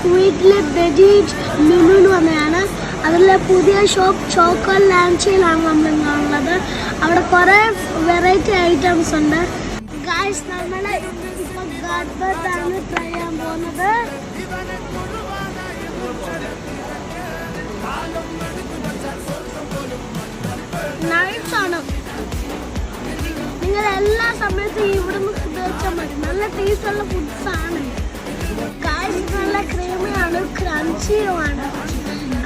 ട്വീറ്റിലെ ബെജീറ്റ് ലുലു എന്ന് പറഞ്ഞതാണ്. അതിലെ പുതിയ ഷോപ്പ് ചോക്കോ ലാൻച്ചിലാണ് നമ്മളുള്ളത്. അവിടെ കുറേ വെറൈറ്റി ഐറ്റംസ് ഉണ്ട്. ഗായ്സ്, നമ്മൾ ഇപ്പോൾ ഗാഡ്ബർത്താണ് ട്രൈ ചെയ്യാൻ പോകുന്നത്. നൈസാണ്. നിങ്ങൾ എല്ലാ സമയത്തും ഇവിടുന്ന് ഫുഡ് കഴിച്ചാൽ മതി. നല്ല ടേസ്റ്റുള്ള ഫുഡ്സാണ്. ഗായ്സ്, നല്ല ക്രീമിയാണ്, ക്രഞ്ചിയുമാണ്.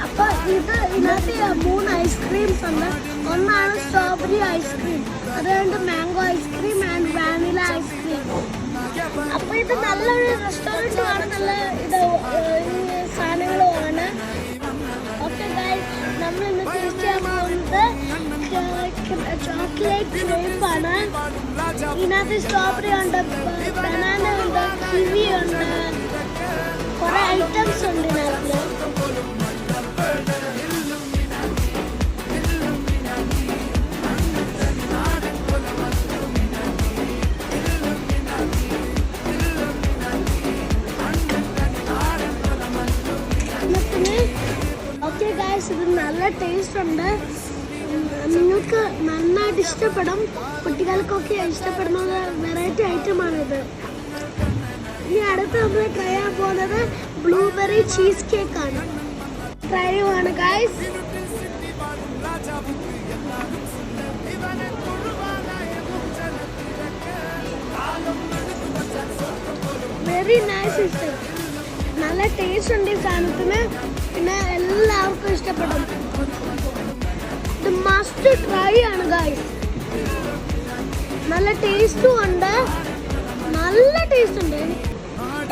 അപ്പോൾ ഇതിനകത്ത് 3 ഐസ്ക്രീംസ് ഉണ്ട്. ഒന്നാണ് സ്ട്രോബെറി ഐസ്ക്രീം, അത് കഴിഞ്ഞ് mango ice cream and vanilla ice cream. അപ്പോൾ ഇത് നല്ലൊരു റെസ്റ്റോറൻറ്റുമാണ്, നല്ല സാധനങ്ങളുമാണ്. ഓക്കെ ഗായ്സ്, നമ്മൾ ഇന്ന് ടേസ്റ്റ് ചെയ്യാൻ പോകുന്നത് ചോക്ലേറ്റ് ക്രീമാണ്. ഇതിനകത്ത് സ്ട്രോബെറി ഉണ്ട്, ബനാന ഉണ്ട്, കിവി ഉണ്ട്, കുറേ ഐറ്റംസ് ഉണ്ട് ഇതിനകത്ത്. ഓക്കെ ഗായ്സ്, ഇത് നല്ല ടേസ്റ്റ് ഉണ്ട്. നിങ്ങൾക്ക് നന്നായിട്ട് ഇഷ്ടപ്പെടും. കുട്ടികൾക്കൊക്കെ ഇഷ്ടപ്പെടുന്ന വെറൈറ്റി ഐറ്റമാണിത്. ഇനി അടുത്ത് നമ്മൾ ട്രൈ ചെയ്യാൻ പോകുന്നത് ബ്ലൂബെറി ചീസ് കേക്കാണ്. ട്രൈ ചെയ്യുവാണ് ഗായ്സ്. വെരി നൈസ് ഇഷ്ടം. നല്ല ടേസ്റ്റ് ഉണ്ട് ഈ സാധനത്തിന്. പിന്നെ എല്ലാവർക്കും ഇഷ്ടപ്പെടും. ഇത് മസ്റ്റ് ട്രൈ ആണ് ഗായ്സ്. നല്ല ടേസ്റ്റും ഉണ്ട്, നല്ല ടേസ്റ്റ് ഉണ്ട്.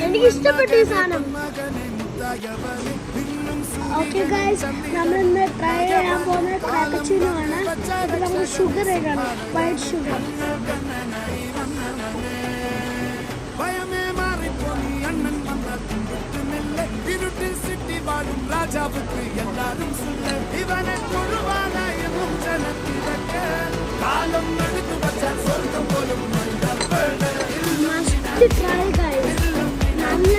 എനിക്ക് ഇഷ്ടപ്പെട്ടു ഈ സാധനം. ഓക്കെ ഗായ്സ്, നമ്മളിന്ന് ട്രൈ ചെയ്യാൻ പോകുന്ന കാപ്പച്ചിനോ ആണ്. ഇത് നമ്മൾ ഷുഗർ ഏതാണ്, വൈറ്റ് ഷുഗർ. രാജാവുക്ക് എല്ലാരും ഇവനെ തൊഴുവാനായും ജനത്തിരക്ക് കാലം എടുത്തു വച്ചാൽ സ്വർഗം പോലും മസ്റ്റ് ട്രൈ ഗൈസ്. നല്ല